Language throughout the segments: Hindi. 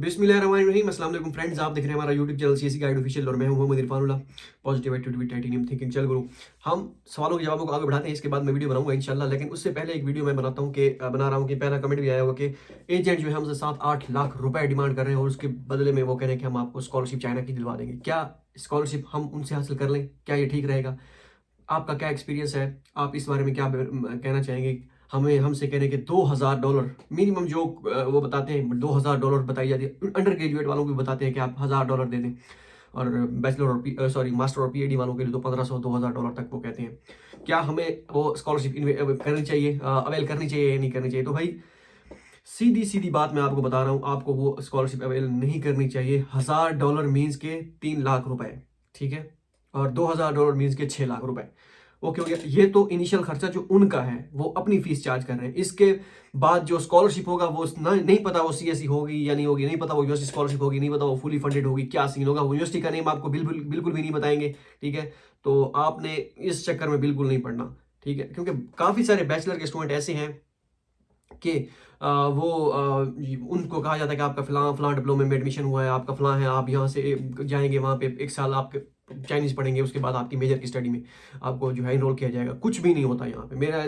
बिस्मिल्लाहिर्रहमानिर्रहीम। अस्सलाम वालेकुम फ्रेंड्स, आप देख रहे हैं हमारा YouTube channel CSC guide official और मैं हूं Mohammed Irfanullah. Positive attitude with titanium thinking. चल गुरु, हम सवालों के जवाबों को आगे बढ़ाते हैं, इसके बाद मैं वीडियो बनाऊंगा इंशाल्लाह। लेकिन उससे पहले एक वीडियो मैं बना रहा हूं कि पहला कमेंट भी आया हुआ कि एजेंट जो है हमसे 7-8 लाख रुपए डिमांड कर रहे हैं और उसके बदले में वो कह रहे हैं कि हम आपको स्कॉलरशिप चाइना की दिलवा देंगे। क्या स्कॉलरशिप हम उनसे हासिल कर लें? क्या ये ठीक रहेगा? आपका क्या एक्सपीरियंस है? आप इस बारे में क्या कहना चाहेंगे? हमें हमसे कह रहे हैं कि $2000 मिनिमम जो वो बताते हैं, $2000 बताई जाती है। अंडर ग्रेजुएट वालों को भी बताते हैं कि आप $1000 दे दें, और बैचलर और मास्टर और पीएचडी वालों के लिए तो 1500-2000 तक वो कहते हैं। क्या हमें वो स्कॉलरशिप करनी चाहिए, अवेल करनी चाहिए या नहीं करनी चाहिए? तो भाई सीधी सीधी बात मैं आपको बता रहा हूँ, आपको वो स्कॉलरशिप अवेल नहीं करनी चाहिए। $1000 मीन्स के 3 लाख रुपए, ठीक है, और $2000 मीन्स के 6 लाख रुपए। ओके हो गया। ये तो इनिशियल खर्चा जो उनका है, वो अपनी फीस चार्ज कर रहे हैं। इसके बाद जो स्कॉलरशिप होगा वो नहीं पता वो सीएससी होगी या नहीं होगी, नहीं पता वो यूनिवर्सिटी स्कॉलरशिप होगी, नहीं पता वो फुली फंडेड होगी, क्या सीन होगा। वो यूनिवर्सिटी का नेम आपको बिल्कुल बिल्कुल भी नहीं बताएंगे, ठीक है। तो आपने इस चक्कर में बिल्कुल नहीं पढ़ना, ठीक है, क्योंकि काफी सारे बैचलर के स्टूडेंट ऐसे हैं कि उनको कहा जाता है कि आपका फलां डिप्लोमा में एडमिशन हुआ है, आपका फलां है, आप यहाँ से जाएंगे, वहाँ पे 1 साल आप चाइनीज़ पढ़ेंगे, उसके बाद आपकी मेजर की स्टडी में आपको जो है इनरोल किया जाएगा। कुछ भी नहीं होता यहाँ पे। मेरा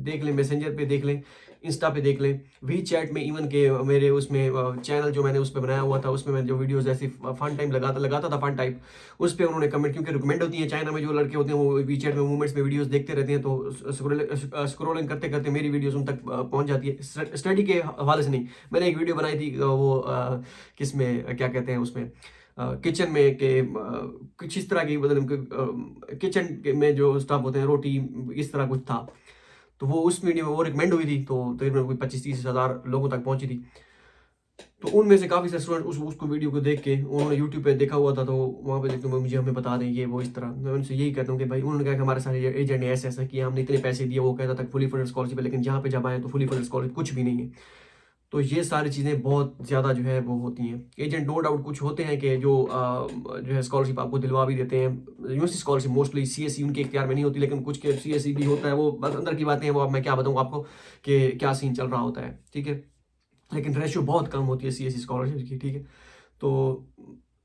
देख लें, मैसेंजर पे देख लें, इंस्टा पे देख लें, वी चैट में, इवन के मेरे उसमें चैनल जो मैंने उस पर बनाया हुआ था, उसमें मैं जो वीडियोज़ ऐसी फन टाइम लगाता था, फन टाइप, उस पर उन्होंने कमेंट, क्योंकि रिकमेंड होती है चाइना में जो लड़के होते हैं वो वी चैट में मूवमेंट्स में वीडियोज़ देखते रहते हैं, तो स्क्रोलिंग करते करते मेरी वीडियोज़ उन तक पहुँच जाती है। स्टडी के हवाले से नहीं, मैंने एक वीडियो बनाई थी वो किस में क्या कहते हैं उसमें, किचन में के कुछ इस तरह की, मतलब किचन में जो स्टफ होते हैं, रोटी, इस तरह कुछ था। तो वो उस वीडियो में वो रिकमेंड हुई थी, तो तकरीबन कोई 25-30 हज़ार लोगों तक पहुंची थी। तो उनमें से काफ़ी सारे स्टूडेंट उसको वीडियो को देख के उन्होंने यूट्यूब पे देखा हुआ था, तो वहाँ पे देखते मुझे हमें बता दें ये वो इस तरह। मैं उनसे यही कहता हूँ कि भाई, उन्होंने कहा कि हमारे सारे एजेंट ने ऐसा ऐसा किया, हमने इतने पैसे दिए, वो कहता था फुली फंडेड स्कॉलरशिप है, लेकिन जहाँ पे जब आए तो फुली फंडेड स्कॉलरशिप कुछ भी नहीं है। तो ये सारी चीज़ें बहुत ज़्यादा जो है वो होती हैं। एजेंट नो डाउट कुछ होते हैं कि जो है स्कॉलरशिप आपको दिलवा भी देते हैं। यूनिवर्सिटी स्कॉलरशिप मोस्टली सीएससी उनके इख्तियार में नहीं होती, लेकिन कुछ के सीएससी भी होता है। वो बस अंदर की बातें हैं, वो अब मैं क्या बताऊँ आपको कि क्या सीन चल रहा होता है, ठीक है। लेकिन रेशियो बहुत कम होती है सीएससी स्कॉलरशिप की, ठीक है। तो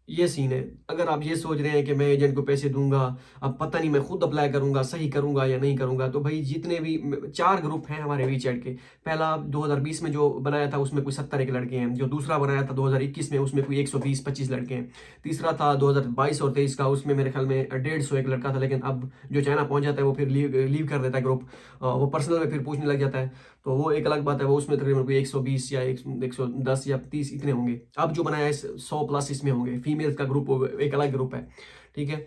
ये सीन है। अगर आप ये सोच रहे हैं कि मैं एजेंट को पैसे दूंगा, अब पता नहीं मैं खुद अप्लाई करूंगा, सही करूंगा या नहीं करूंगा, तो भाई जितने भी 4 ग्रुप हैं हमारे वीचैट के। पहला 2020 में जो बनाया था उसमें कोई 70 एक लड़के हैं। जो दूसरा बनाया था 2021 में, उसमें कोई 120-25 लड़के हैं। तीसरा था 2022 और 23 का, उसमें मेरे ख्याल में 150 एक लड़का था। लेकिन अब जो चाइना पहुंच जाता है वो फिर लीव कर देता है ग्रुप, वो पर्सनल में फिर पूछने लग जाता है, तो वो एक अलग बात है। वो उसमें तकरीबन कोई 120 या 110 या 30 इतने होंगे। अब जो बनाया है 100 प्लस इसमें होंगे। फीमेल्स का ग्रुप एक अलग ग्रुप है, ठीक है।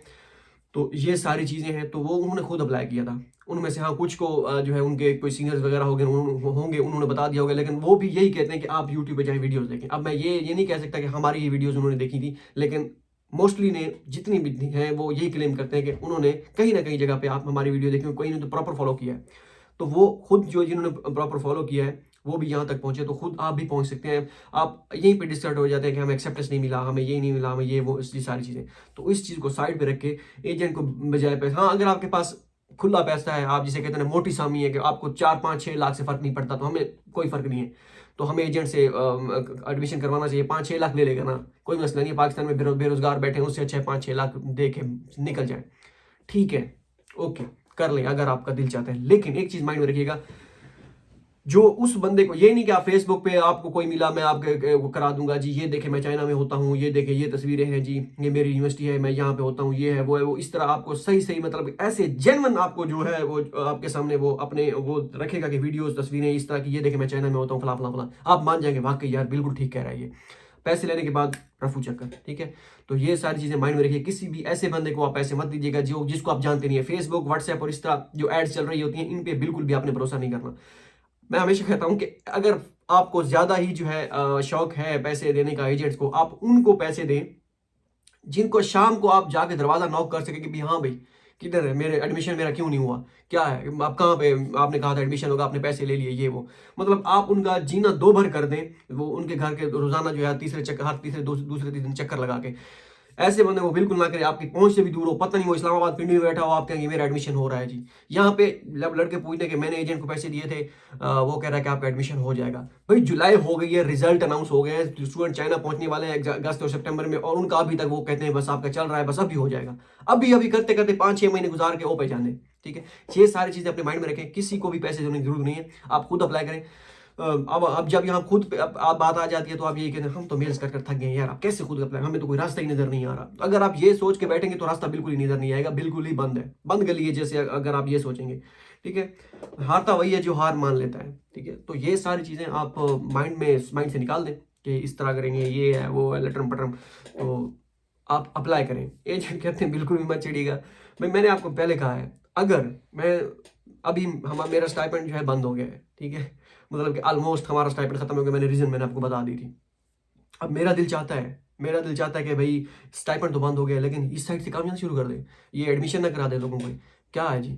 तो ये सारी चीज़ें हैं, तो वो उन्होंने खुद अप्लाई किया था। उनमें से हाँ कुछ को जो है उनके कोई सीनियर्स वगैरह उन्होंने बता दिया होगा, लेकिन वो भी यही कहते हैं कि आप यूट्यूब पे जाएं, वीडियोस देखें। अब मैं ये नहीं कह सकता कि हमारी ये वीडियोस उन्होंने देखी थी, लेकिन मोस्टली ने जितनी भी हैं वो यही क्लेम करते हैं कि उन्होंने कहीं ना कहीं जगह पे आप हमारी वीडियो देखी, कोई ने तो प्रॉपर फॉलो किया है। तो वो खुद जो जिन्होंने प्रॉपर फॉलो किया है वो भी यहाँ तक पहुंचे, तो खुद आप भी पहुंच सकते हैं। आप यहीं पे डिस्टर्ब हो जाते हैं कि हमें एक्सेप्टेंस नहीं मिला, हमें ये नहीं मिला, हमें ये वो ये सारी चीज़ें। तो इस चीज़ को साइड पे रख के एजेंट को बजाय पैसे, हाँ अगर आपके पास खुला पैसा है, आप जिसे कहते हैं मोटी सामी है कि आपको 4-5-6 लाख से फर्क नहीं पड़ता, तो हमें कोई फर्क नहीं है, तो हमें एजेंट से एडमिशन करवाना चाहिए। 5-6 लाख ले लेगा ना, कोई मसला नहीं है। पाकिस्तान में बेरोजगार बैठे हैं, उससे अच्छा 5-6 लाख दे के निकल जाए, ठीक है, ओके, कर लें अगर आपका दिल चाहता है। लेकिन एक चीज माइंड में रखिएगा, जो उस बंदे को ये नहीं कि आप फेसबुक पे आपको कोई मिला मैं आपके वो करा दूंगा जी, ये देखे मैं चाइना में होता हूँ, ये देखे ये तस्वीरें हैं जी, ये मेरी यूनिवर्सिटी है, मैं यहाँ पे होता हूँ, ये है वो है, वो इस तरह आपको सही सही मतलब ऐसे जेन्युइन आपको जो है वो आपके सामने वो अपने वो रखेगा कि वीडियोस तस्वीरें इस तरह की, ये देखे मैं चाइना में होता हूँ, फला फला फला, आप मान जाएंगे वाकई यार बिल्कुल ठीक कह रहा है ये। पैसे लेने के बाद रफू चक्कर, ठीक है। तो ये सारी चीजें माइंड में रखिए। किसी भी ऐसे बंदे को आप पैसे मत दीजिएगा जो जिसको आप जानते नहीं है। फेसबुक, व्हाट्सएप और इस तरह जो एड्स चल रही होती हैं, इन पे बिल्कुल भी आपने भरोसा नहीं करना। मैं हमेशा कहता हूं कि अगर आपको ज्यादा ही जो है शौक है पैसे देने का एजेंट्स को, आप उनको पैसे दें जिनको शाम को आप जाके दरवाजा नॉक कर सके कि भाई हाँ भाई किधर है, मेरे एडमिशन मेरा क्यों नहीं हुआ, क्या है, आप कहाँ पे, आपने कहा था एडमिशन होगा, आपने पैसे ले लिए, ये वो, मतलब आप उनका जीना दो भर कर दें। वो उनके घर के रोजाना जो है तीसरे चक्कर, हर तीसरे दूसरे तीसरे दिन चक्कर लगा के, ऐसे बंदे को बिल्कुल ना करें, आपकी पहुंच से भी दूर हो, पता नहीं वो इस्लामाबाद पिंडी में बैठा हो, आप कहेंगे मेरा एडमिशन हो रहा है जी। यहाँ पे जब लड़के पूछने के मैंने एजेंट को पैसे दिए थे, वो कह रहा है कि आपका एडमिशन हो जाएगा। भाई जुलाई हो गई है, रिजल्ट अनाउंस हो गए हैं, स्टूडेंट चाइना पहुंचने वाले हैं अगस्त और सितंबर में, और उनका अभी तक वो कहते हैं बस आपका चल रहा है, बस अभी हो जाएगा। अभी अभी करते करते 5-6 महीने गुजार के ओ पे जाने। ठीक है, ये सारी चीजें अपने माइंड में रखें, किसी को भी पैसे देने की जरूरत नहीं है, आप खुद अप्लाई करें। अब जब यहाँ खुद पे अब बात आ जाती है तो आप ये कहते हैं हम तो मेल्स कर थक गए यार, आप कैसे खुद अप्लाई, हमें तो कोई रास्ता ही नजर नहीं आ रहा। तो अगर आप ये सोच के बैठेंगे तो रास्ता बिल्कुल ही नजर नहीं आएगा, बिल्कुल ही बंद है, बंद गली है जैसे, अगर आप ये सोचेंगे। ठीक है, हारता वही है जो हार मान लेता है। ठीक है, तो ये सारी चीजें आप माइंड से निकाल दें कि इस तरह करेंगे, ये है वो है लटरम पटरम, तो आप अप्लाई करें। एजेंट कहते हैं बिल्कुल भी मत चिड़िएगा। भाई मैंने आपको पहले कहा है, अगर मैं अभी मेरा स्टाइपेंड जो है बंद हो गया है, ठीक है, मतलब कि ऑलमोस्ट हमारा स्टाइपेंड खत्म हो गया, मैंने आपको बता दी थी। अब मेरा दिल चाहता है कि भाई स्टाइपेंड तो बंद हो गया, लेकिन इस साइड से काम शुरू कर दे, ये एडमिशन ना करा दे लोगों को। क्या है जी,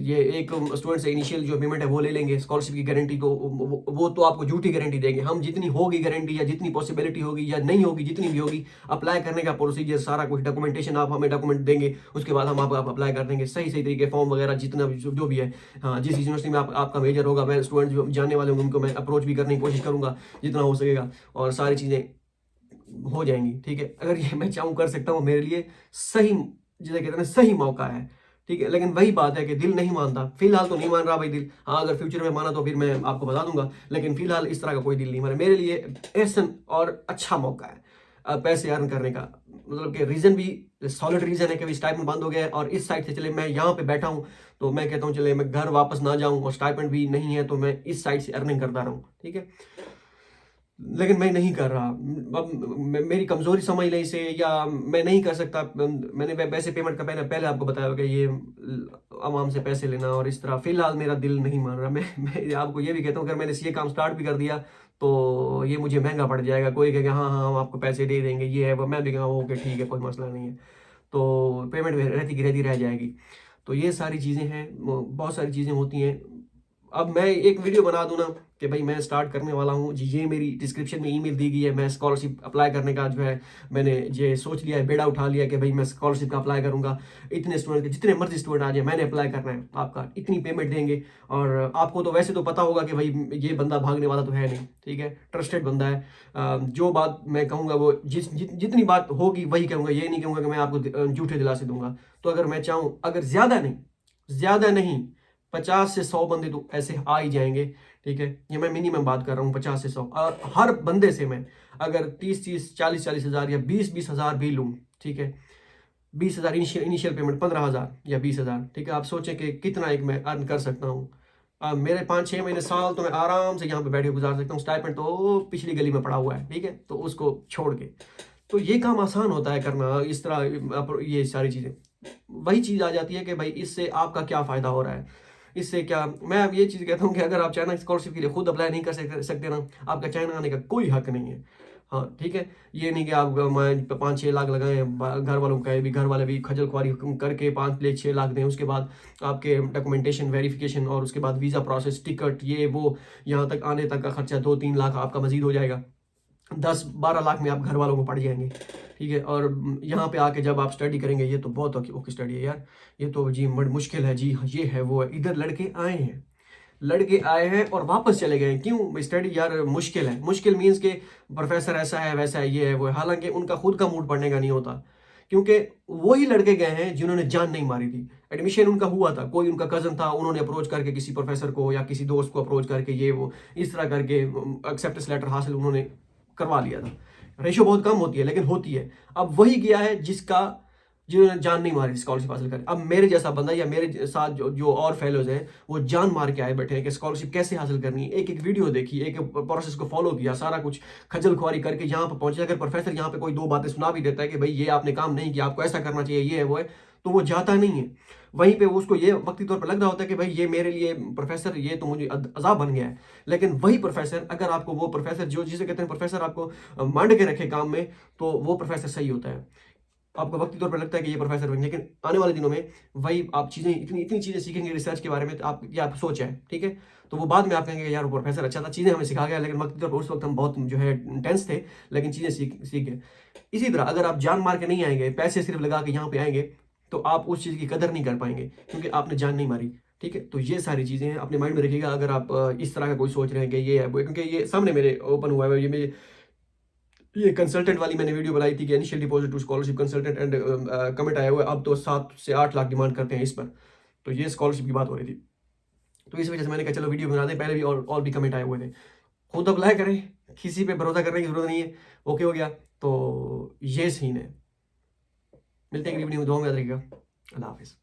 ये एक स्टूडेंट से इनिशियल जो पेमेंट है वो ले लेंगे, स्कॉलरशिप की गारंटी को वो तो आपको झूठी गारंटी देंगे। हम जितनी होगी गारंटी या जितनी पॉसिबिलिटी होगी या नहीं होगी, जितनी भी होगी, अप्लाई करने का प्रोसीजर सारा कुछ, डॉक्यूमेंटेशन आप हमें डॉक्यूमेंट देंगे, उसके बाद हम आप अप्लाई कर देंगे सही तरीके, फॉर्म वगैरह जितना जो भी है। हाँ, जिस यूनिवर्सिटी में आपका मेजर होगा, मैं स्टूडेंट जो जानने वाले होंगे उनको मैं अप्रोच भी करने की कोशिश करूंगा जितना हो सकेगा, और सारी चीज़ें हो जाएंगी। ठीक है, अगर ये मैं चाहूँ कर सकता हूँ, मेरे लिए सही, जिसे कहते हैं ना, सही मौका है। ठीक है, लेकिन वही बात है कि दिल नहीं मानता, फिलहाल तो नहीं मान रहा भाई दिल। हाँ, अगर फ्यूचर में माना तो फिर मैं आपको बता दूंगा, लेकिन फिलहाल इस तरह का कोई दिल नहीं माना। मेरे लिए ऐसा और अच्छा मौका है पैसे अर्न करने का, मतलब कि रीजन भी सॉलिड रीजन है कि भाई स्टाइपेंड बंद हो गया है, और इस साइड से चले मैं यहाँ पे बैठा हूँ, तो मैं कहता हूँ चले मैं घर वापस ना जाऊँ, और स्टाइपेंड भी नहीं है तो मैं इस साइड से अर्निंग करता रहूँ। ठीक है, लेकिन मैं नहीं कर रहा, अब मेरी कमजोरी समझ लें इसे, या मैं नहीं कर सकता। मैंने वैसे पेमेंट का पहले आपको बताया कि ये आवाम से पैसे लेना और इस तरह, फिलहाल मेरा दिल नहीं मान रहा। मैं आपको ये भी कहता हूँ, अगर मैंने ये काम स्टार्ट भी कर दिया तो ये मुझे महंगा पड़ जाएगा। कोई कहेगा हाँ हाँ हम आपको पैसे दे देंगे, ये है वो, मैं भी कहूँ ओके ठीक है कोई मसला नहीं है, तो पेमेंट रहती की रहती रह जाएगी। तो ये सारी चीज़ें हैं, बहुत सारी चीज़ें होती हैं। अब मैं एक वीडियो बना दूं ना कि भाई मैं स्टार्ट करने वाला हूं जी, ये मेरी डिस्क्रिप्शन में ईमेल दी गई है, मैं स्कॉलरशिप अप्लाई करने का जो है मैंने ये सोच लिया है, बेड़ा उठा लिया कि भाई मैं स्कॉलरशिप का अप्लाई करूंगा। इतने स्टूडेंट, जितने मर्जी स्टूडेंट आ जाए, मैंने अप्लाई करना है, आपका इतनी पेमेंट देंगे। और आपको तो वैसे तो पता होगा कि भाई ये बंदा भागने वाला तो है नहीं, ठीक है, ट्रस्टेड बंदा है। जो बात मैं कहूँगा वो जितनी बात होगी वही कहूँगा, ये नहीं कहूँगा कि मैं आपको झूठे दिलासे दूंगा। तो अगर मैं चाहूँ, अगर ज़्यादा नहीं 50 से 100 बंदे तो ऐसे आ ही जाएंगे। ठीक है, ये मैं मिनिमम बात कर रहा हूँ, 50 से 100, और हर बंदे से मैं अगर 30 40 हज़ार या 20 हज़ार भी लूँ, ठीक है, 20 हज़ार इनिशियल पेमेंट, 15 हज़ार या 20 हज़ार, ठीक है, आप सोचें कि कितना एक मैं अर्न कर सकता हूँ। मेरे 5-6 महीने साल तो मैं आराम से यहाँ पे बैठे गुजार सकता हूँ, स्टाइपेंड तो पिछली गली में पड़ा हुआ है, ठीक है, तो उसको छोड़ के तो ये काम आसान होता है करना, इस तरह ये सारी चीज़ें। वही चीज़ आ जाती है कि भाई इससे आपका क्या फ़ायदा हो रहा है, इससे क्या। मैं अब ये चीज़ कहता हूँ कि अगर आप चाइना स्कॉलरशिप के लिए खुद अप्लाई नहीं कर सकते ना, आपका चाइना आने का कोई हक नहीं है। हाँ ठीक है, ये नहीं कि आप 5-6 लाख लगाएं, घर वालों का भी, घर वाले भी खजल खुआरी करके 5-6 लाख दें, उसके बाद आपके डॉक्यूमेंटेशन वेरिफिकेशन, और उसके बाद वीज़ा प्रोसेस, टिकट, ये वो, यहाँ तक आने तक का खर्चा 2-3 लाख आपका मजीद हो जाएगा, 10-12 लाख में आप घर वालों को पड़ जाएंगे। ठीक है, और यहाँ पे आके जब आप स्टडी करेंगे, ये तो बहुत ओके स्टडी है यार, ये तो जी बड़ी मुश्किल है जी, ये है वो है। इधर लड़के आए हैं और वापस चले गए, क्यों? स्टडी यार मुश्किल है, मुश्किल मीन्स के प्रोफेसर ऐसा है वैसा है, ये है वो है, हालांकि उनका खुद का मूड पढ़ने का नहीं होता, क्योंकि वही लड़के गए हैं जिन्होंने जान नहीं मारी थी। एडमिशन उनका हुआ था, कोई उनका कजन था, उन्होंने अप्रोच करके किसी प्रोफेसर को या किसी दोस्त को अप्रोच करके ये वो इस तरह करके एक्सेप्टेंस लेटर हासिल उन्होंने करवा लिया था। रेशो बहुत कम होती है लेकिन होती है। अब वही गया है जिन्होंने जान नहीं मारी स्कॉलरशिप हासिल करी। अब मेरे जैसा बंदा या मेरे साथ जो और फेलोज हैं, वो जान मार के आए बैठे हैं कि स्कॉलरशिप कैसे हासिल करनी है, एक वीडियो देखी, एक प्रोसेस को फॉलो किया, सारा कुछ खजल खुआरी करके यहाँ पर पहुंचे। अगर प्रोफेसर यहाँ पे कोई 2 बातें सुना भी देता है कि भाई ये आपने काम नहीं किया, आपको ऐसा करना चाहिए, ये है वो है, तो वो जाता नहीं है। वहीं पे उसको ये वक्ती तौर पर लग रहा होता है कि भाई ये मेरे लिए प्रोफेसर, ये तो मुझे अजाब बन गया है। लेकिन वही प्रोफेसर, अगर आपको वो प्रोफेसर जो जिसे कहते हैं प्रोफेसर आपको मांड के रखे काम में, तो वो प्रोफेसर सही होता है। आपको वक्ती तौर पर लगता है कि ये प्रोफेसर बन, लेकिन आने वाले दिनों में वही आप चीज़ें इतनी इतनी चीज़ें सीखेंगे रिसर्च के बारे में, तो आप ये आप सोच है, ठीक है? तो वो बाद में आप कहेंगे यार वो प्रोफेसर अच्छा था, चीज़ें हमें सिखा गया, लेकिन वक्ती तौर पर उस वक्त हम बहुत जो है टेंस थे, लेकिन चीज़ें सीख सीख गए। इसी तरह अगर आप जान मार के नहीं आएँगे, पैसे सिर्फ लगा के यहाँ पे आएँगे, तो आप उस चीज़ की कदर नहीं कर पाएँगे, क्योंकि आपने जान नहीं मारी, ठीक है? तो ये सारी चीज़ें हैं, अपने माइंड में रखिएगा अगर आप इस तरह का कोई सोच रहे हैं कि ये है वो है, क्योंकि ये सामने मेरे ओपन हुआ है, ये कंसल्टेंट वाली मैंने वीडियो बनाई थी कि initial deposit to scholarship consultant and comment आया हुआ है, अब तो 7 से 8 लाख डिमांड करते हैं इस पर। तो ये स्कॉलरशिप की बात हो रही थी। तो इस वजह से मैंने कहा चलो वीडियो बना दें, पहले भी और भी कमेंट आए हुए थे। खुद अप्लाई करें, किसी पे भरोसा करने की ज़रूरत नहीं है। ओके हो गया, तो ये सीन है। मिलते हैं अगली वीडियो में, दुआ में याद रखिएगा। अल्लाह हाफ़िज़।